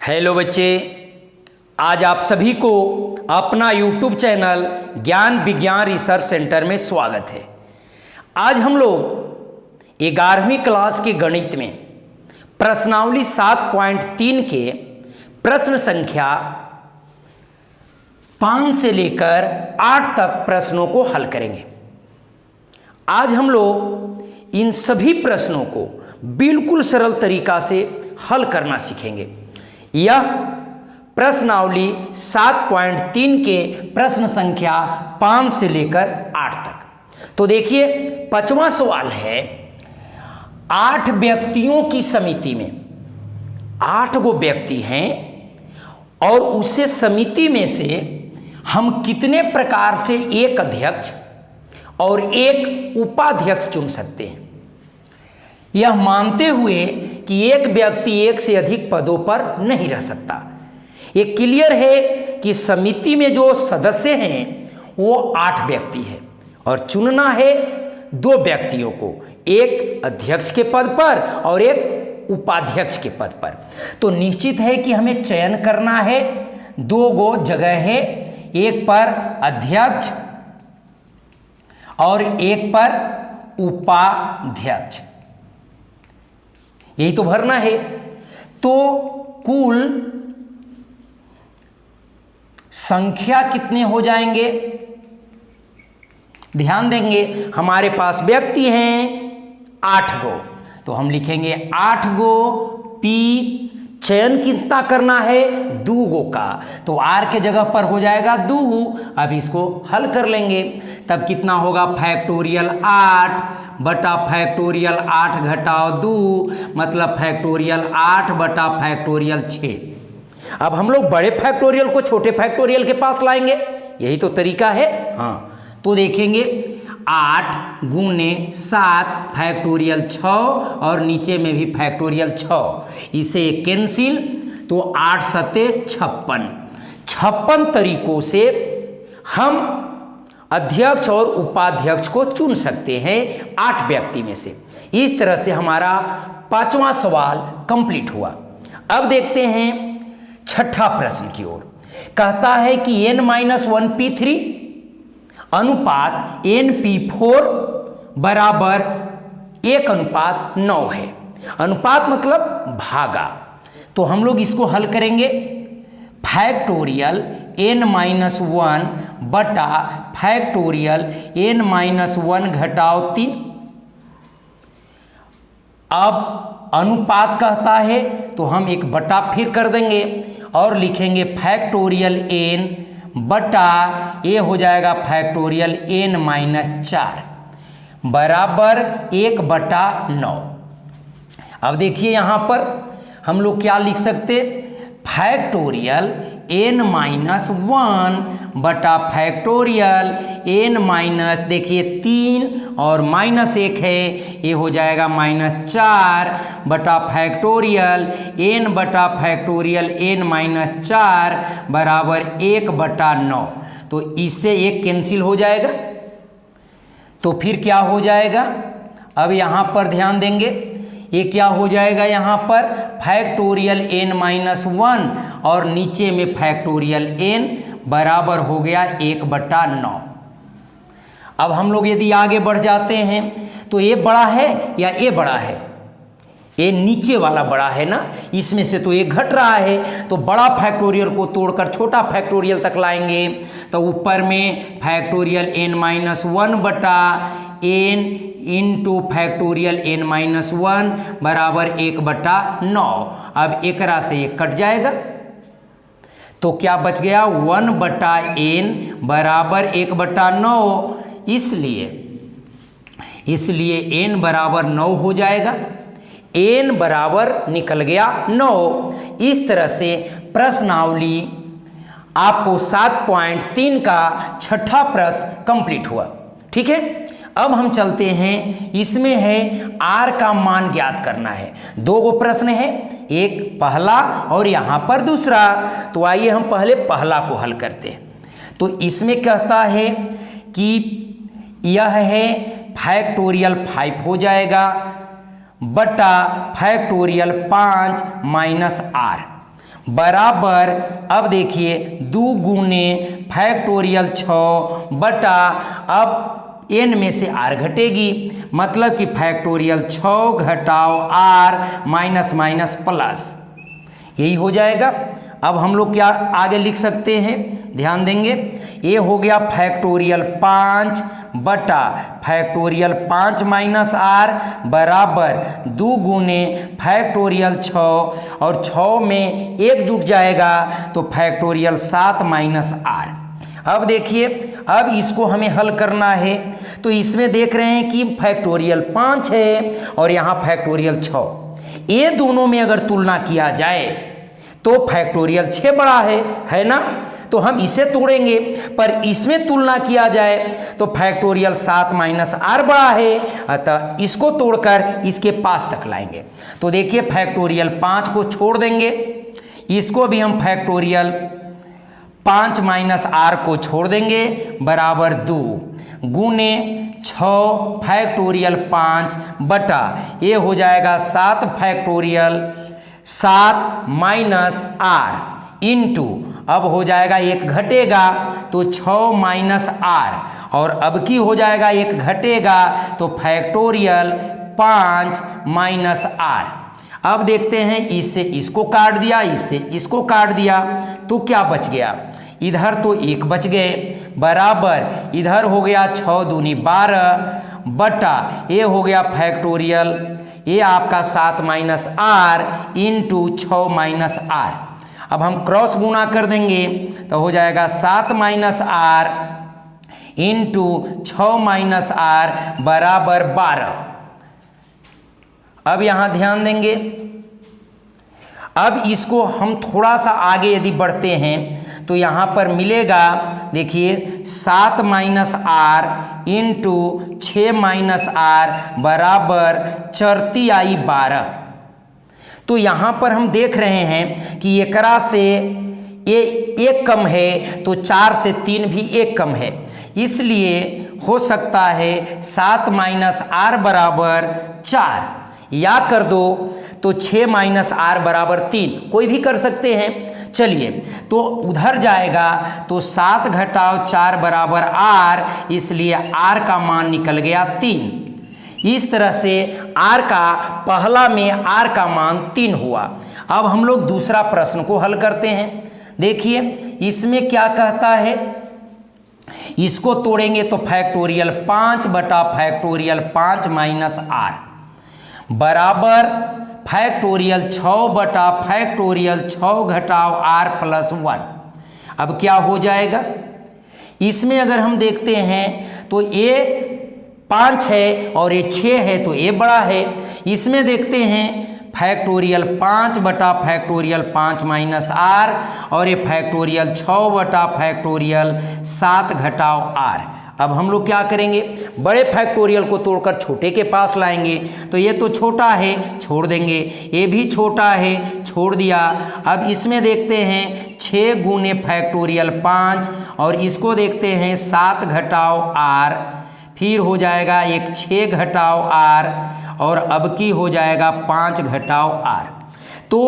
Hello बच्चे, आज आप सभी को अपना YouTube चैनल ज्ञान विज्ञान रिसर्च सेंटर में स्वागत है। आज हम लोग 11वीं क्लास के गणित में प्रश्नावली 7.3 के प्रश्न संख्या 5 से लेकर 8 तक प्रश्नों को हल करेंगे। आज हम लोग इन सभी प्रश्नों को बिल्कुल सरल तरीका से हल करना सीखेंगे। यह प्रश्नावली 7.3 के प्रश्न संख्या 5 से लेकर 8 तक। तो देखिए, 5वां सवाल है, 8 व्यक्तियों की समिति में 8 गो व्यक्ति हैं और उसे समिति में से हम कितने प्रकार से एक अध्यक्ष और एक उपाध्यक्ष चुन सकते हैं, यह मानते हुए कि एक व्यक्ति एक से अधिक पदों पर नहीं रह सकता। ये क्लियर है कि समिति में जो सदस्य हैं वो 8 व्यक्ति हैं और चुनना है 2 व्यक्तियों को, एक अध्यक्ष के पद पर और एक उपाध्यक्ष के पद पर। तो निश्चित है कि हमें चयन करना है, 2 गो जगह है, एक पर अध्यक्ष और एक पर उपाध्यक्ष, यही तो भरना है। तो कुल संख्या कितने हो जाएंगे, ध्यान देंगे। हमारे पास व्यक्ति हैं 8 गो, तो हम लिखेंगे 8 गो पी। चयन कितना करना है, 2 गो का, तो आर के जगह पर हो जाएगा 2। अब इसको हल कर लेंगे, तब कितना होगा, फैक्टोरियल 8 बटा फैक्टोरियल 8 घटाओ 2, मतलब फैक्टोरियल 8 बटा फैक्टोरियल 6। अब हम लोग बड़े फैक्टोरियल को छोटे फैक्टोरियल के पास लाएंगे, यही तो तरीका है। हाँ, तो देखेंगे 8 गुने 7 फैक्टोरियल 6 और नीचे में भी फैक्टोरियल 6, इसे कैंसिल, तो 8 सते 56। 56 तरीकों से हम अध्यक्ष और उपाध्यक्ष को चुन सकते हैं 8 व्यक्ति में से। इस तरह से हमारा 5वां सवाल कंप्लीट हुआ। अब देखते हैं 6ठा प्रश्न की ओर। कहता है कि n-1p3 अनुपात np4 बराबर 1:9 है। अनुपात मतलब भागा, तो हम लोग इसको हल करेंगे। फैक्टोरियल n-1 बटा फैक्टोरियल n-1 घटाओ 3। अब अनुपात कहता है तो हम एक बटा फिर कर देंगे और लिखेंगे फैक्टोरियल n बटा ये हो जाएगा फैक्टोरियल n-4 बराबर 1/9। अब देखिए यहाँ पर हम लोग क्या लिख सकते, फैक्टोरियल n-1 बटा फैक्टोरियल n- देखिए 3 और -1 है, ये हो जाएगा -4 बटा फैक्टोरियल n बटा फैक्टोरियल n-4 बराबर 1/9। तो इससे 1 कैंसिल हो जाएगा, तो फिर क्या हो जाएगा, अब यहाँ पर ध्यान देंगे, ये क्या हो जाएगा, यहाँ पर फैक्टोरियल n-1 और नीचे में फैक्टोरियल n बराबर हो गया 1/9। अब हम लोग यदि आगे बढ़ जाते हैं तो ये बड़ा है या ये बड़ा है, ये नीचे वाला बड़ा है ना, इसमें से तो ये घट रहा है, तो बड़ा फैक्टोरियल को तोड़कर छोटा फैक्टोरियल तक लाएंगे। तो ऊपर में फैक्टोरियल n-1 बटा n इंटू फैक्टोरियल n-1 बराबर 1/9। अब एकरा से ये कट जाएगा, तो क्या बच गया, 1/n बराबर 1/9, इसलिए n बराबर 9 हो जाएगा। n बराबर निकल गया 9। इस तरह से प्रश्नावली आपको 7.3 का 6ठा प्रश्न कंप्लीट हुआ। ठीक है, अब हम चलते हैं, इसमें है r का मान ज्ञात करना है। 2 गो प्रश्न है, एक पहला और यहाँ पर दूसरा। तो आइए हम पहले पहला को हल करते हैं। तो इसमें कहता है कि यह है फैक्टोरियल 5 हो जाएगा बटा फैक्टोरियल 5 - r बराबर, अब देखिए 2 गुने फैक्टोरियल 6 बटा, अब n में से r घटेगी, मतलब कि फैक्टोरियल 6 घटाओ r माइनस माइनस प्लस, यही हो जाएगा। अब हम लोग क्या आगे लिख सकते हैं, ध्यान देंगे, ये हो गया फैक्टोरियल 5 बटा फैक्टोरियल 5 माइनस आर बराबर 2 गुने फैक्टोरियल 6, और 6 में 1 जुट जाएगा तो फैक्टोरियल 7 माइनस आर। अब देखिए, अब इसको हमें हल करना है, तो इसमें देख रहे हैं कि फैक्टोरियल 5 है और यहाँ फैक्टोरियल 6, ये दोनों में अगर तुलना किया जाए तो फैक्टोरियल 6 बड़ा है ना, तो हम इसे तोड़ेंगे, पर इसमें तुलना किया जाए तो फैक्टोरियल 7 माइनस आर बड़ा है, अतः इसको तोड़कर इसके पास तक लाएंगे। तो देखिए फैक्टोरियल 5 को छोड़ देंगे, इसको भी हम फैक्टोरियल 5 माइनस आर को छोड़ देंगे, बराबर 2 गुने 6 फैक्टोरियल 5 बटा, ये हो जाएगा 7 फैक्टोरियल 7 माइनस आर इंटू, अब हो जाएगा 1 घटेगा तो 6 माइनस आर, और अब की हो जाएगा 1 घटेगा तो फैक्टोरियल 5 माइनस आर। अब देखते हैं, इससे इसको काट दिया, इससे इसको काट दिया, तो क्या बच गया, इधर तो 1 बच गए, बराबर इधर हो गया 6 दूनी 12 बटा, ये हो गया फैक्टोरियल, ये आपका 7 minus R into 6 minus R. अब हम क्रॉस गुना कर देंगे तो हो जाएगा 7 minus R into 6 minus R बराबर 12। अब यहाँ ध्यान देंगे, अब इसको हम थोड़ा सा आगे यदि बढ़ते हैं तो यहाँ पर मिलेगा, देखिए 7 minus R into 6 minus R बराबर 4 आई 12। तो यहाँ पर हम देख रहे हैं कि एकरा से ये 1 कम है तो 4 से 3 भी 1 कम है, इसलिए हो सकता है 7 माइनस आर बराबर 4, या कर दो तो 6 माइनस आर बराबर 3, कोई भी कर सकते हैं। चलिए, तो उधर जाएगा तो 7 घटाओ 4 बराबर आर, इसलिए आर का मान निकल गया 3। इस तरह से आर का पहला में आर का मान 3 हुआ। अब हम लोग दूसरा प्रश्न को हल करते हैं। देखिए इसमें क्या कहता है, इसको तोड़ेंगे तो फैक्टोरियल 5 बटा फैक्टोरियल 5 माइनस आर बराबर फैक्टोरियल 6 बटा फैक्टोरियल 6 घटाओ आर प्लस 1। अब क्या हो जाएगा, इसमें अगर हम देखते हैं तो ये 5 है और ये 6 है तो ये बड़ा है। इसमें देखते हैं फैक्टोरियल 5 बटा फैक्टोरियल 5 माइनस आर और ये फैक्टोरियल 6 बटा फैक्टोरियल 7 घटाओ आर। अब हम लोग क्या करेंगे, बड़े फैक्टोरियल को तोड़कर छोटे के पास लाएंगे, तो ये तो छोटा है छोड़ देंगे, ये भी छोटा है छोड़ दिया। अब इसमें देखते हैं 6 गुने फैक्टोरियल 5 और इसको देखते हैं 7 घटाओ आर, फिर हो जाएगा एक 6 घटाओ आर और अब की हो जाएगा 5 घटाओ आर। तो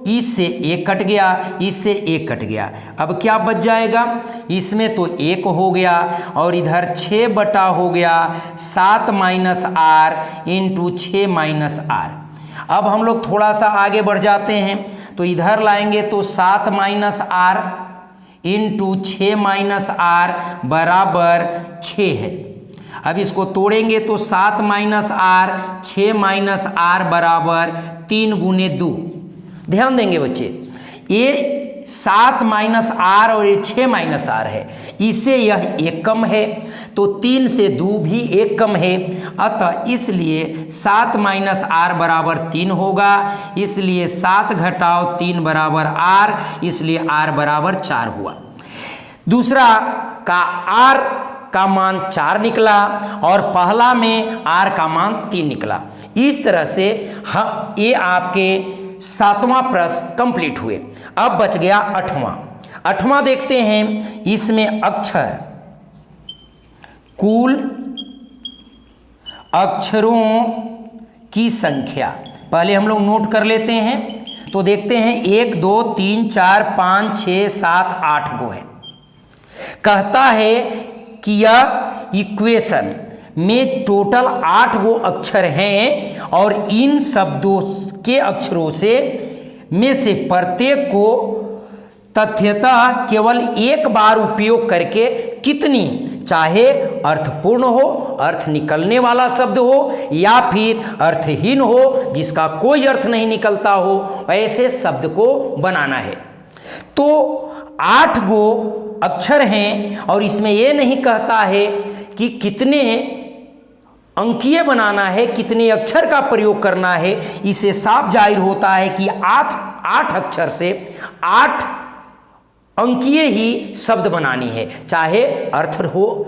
इससे 1 कट गया, इससे 1 कट गया, अब क्या बच जाएगा, इसमें तो 1 हो गया और इधर 6 बटा हो गया 7 minus R into 6 minus R. अब हम लोग थोड़ा सा आगे बढ़ जाते हैं तो इधर लाएंगे तो 7 minus R into 6 minus R बराबर 6 है। अब इसको तोड़ेंगे तो 7 माइनस आर 6 माइनस आर बराबर 3 गुने 2। ध्यान देंगे बच्चे, ये 7 माइनस आर और ये 6 माइनस आर है, इससे यह 1 कम है तो 3 से 2 भी 1 कम है, अतः इसलिए 7 माइनस आर बराबर 3 होगा, इसलिए 7 घटाओ 3 बराबर आर, इसलिए आर बराबर 4 हुआ। दूसरा का आर का मान 4 निकला और पहला में आर का मान 3 निकला। इस तरह से ये आपके 7वां प्रश्न कंप्लीट हुए। अब बच गया 8वां देखते हैं। इसमें अक्षर, कुल अक्षरों की संख्या पहले हम लोग नोट कर लेते हैं। तो देखते हैं 1 2 3 4 5 6 7 8 गो है। कहता है कि यह इक्वेशन में टोटल 8 गो अक्षर हैं और इन शब्दों के अक्षरों से में से प्रत्येक को तथ्यतः केवल एक बार उपयोग करके कितनी, चाहे अर्थपूर्ण हो, अर्थ निकलने वाला शब्द हो या फिर अर्थहीन हो जिसका कोई अर्थ नहीं निकलता हो, ऐसे शब्द को बनाना है। तो 8 गो अक्षर हैं और इसमें यह नहीं कहता है कि कितने अंकीय बनाना है, कितने अक्षर का प्रयोग करना है। इससे साफ जाहिर होता है कि 8 अक्षर से 8 अंकीय ही शब्द बनानी है, चाहे अर्थ हो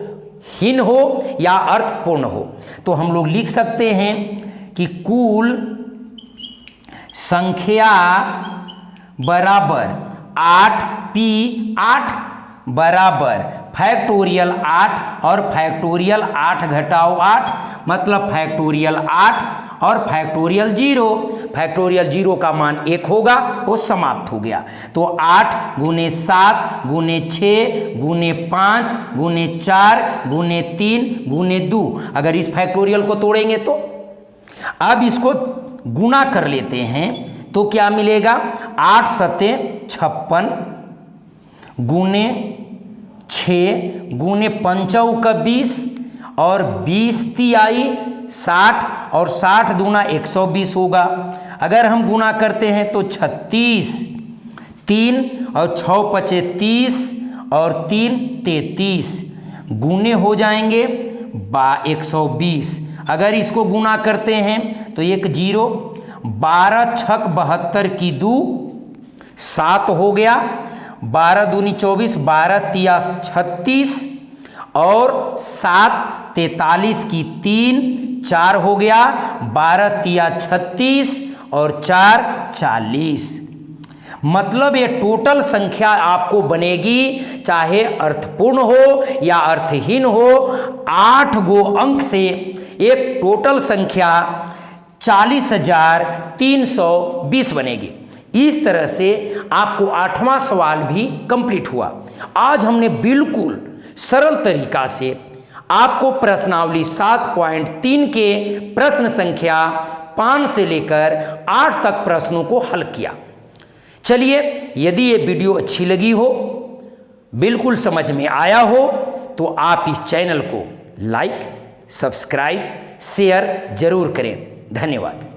हीन हो या अर्थपूर्ण हो। तो हम लोग लिख सकते हैं कि कुल संख्या बराबर 8p8 बराबर फैक्टोरियल 8 और फैक्टोरियल 8 घटाओ 8 मतलब फैक्टोरियल 8 और फैक्टोरियल 0। फैक्टोरियल 0 का मान 1 होगा, वो समाप्त हो गया। तो 8 गुने 7 गुने 6 गुने 5 गुने 4 गुने 3 गुने 2। अगर इस फैक्टोरियल को तोड़ेंगे तो अब इसको गुना कर लेते हैं तो क्या मिलेगा, 8 सते 56 गुने 6 गुने 5 का 20 और 20 तिहाई 60 और 60 दूना 120 होगा। अगर हम गुना करते हैं तो 36 3 और 6 पचे 30 और 3 33 गुने हो जाएंगे 120। अगर इसको गुना करते हैं तो 1 0 12 छक 72 की 2 7 हो गया, 12 दूनी 24 12 तिया 36 और 7 43 की 3 4 हो गया, 12 तिया 36 और 4 40। मतलब ये टोटल संख्या आपको बनेगी, चाहे अर्थपूर्ण हो या अर्थहीन हो, 8 गो अंक से एक टोटल संख्या 40,320 बनेगी। इस तरह से आपको 8वां सवाल भी कंप्लीट हुआ। आज हमने बिल्कुल सरल तरीका से आपको प्रश्नावली 7.3 के प्रश्न संख्या 5 से लेकर 8 तक प्रश्नों को हल किया। चलिए, यदि ये वीडियो अच्छी लगी हो, बिल्कुल समझ में आया हो, तो आप इस चैनल को लाइक, सब्सक्राइब, शेयर जरूर करें। धन्यवाद।